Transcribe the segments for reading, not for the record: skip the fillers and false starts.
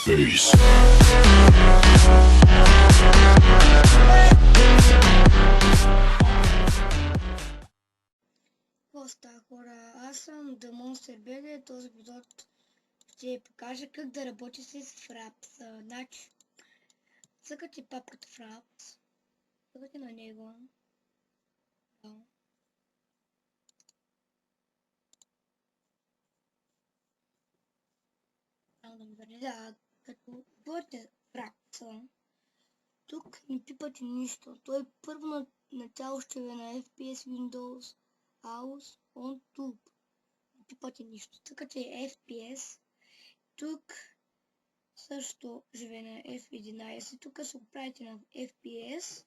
face. Поста хора, аз съм The Monster BG. Този епизод ще покажа как да работи с Fraps. Значи, цъкате папката Fraps, цъкате на него. Да. Като бъдете Fraps, тук не пипате нищо. Той първо начало ще ви на FPS Windows House on Tube. Не пипате нищо. Цъкате FPS. Тук също живе на F11. Тук се го правите на FPS.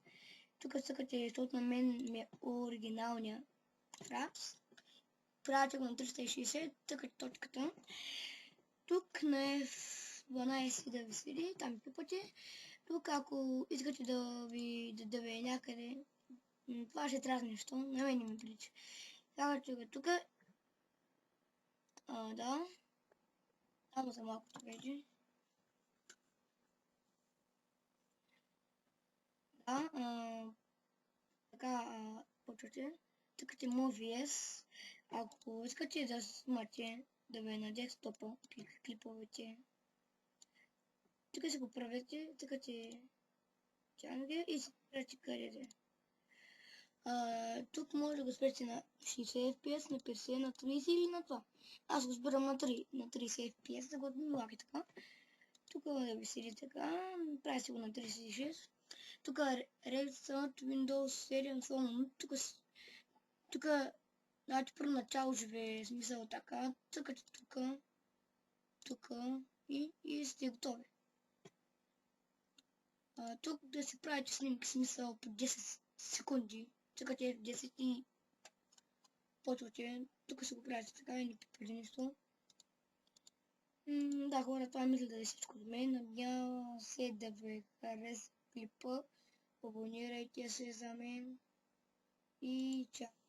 Тук цъкате, защото на мен ми е оригиналния Fraps. Правите го на 360, цъкате точката. Тук на F12 да ви седи, там пипате. Тук ако искате да ви е някъде, това ще трябва нещо, на мен не ми прилича. Слагате го тук. Да. Само за малко вече. Да, така почвате. Тъкате MoviS. Ако искате да снимате, да ви е на десктопа клиповете, тук се го правете, тъкате чанга и се правите къдете. Тук може да го спрете на 60 FPS, на 50, на 30 или на това. Аз го спирам на 30 FPS, да го отмилаки така. Тук да ви седи така, прави си го на 36. Тук Redstone Windows 7 Phone, тук значи първо начало живее смисъл така, цъкате тук и сте готови. Тук да си правите снимки смисъл по 10 секунди, цъкате F10 и почвате, тук се го правите така и не пипате нищо. Да, хора, това мисля да е всичко от мен. Надявам се да ви хареса клипа. Абонирайте се за мен и чао!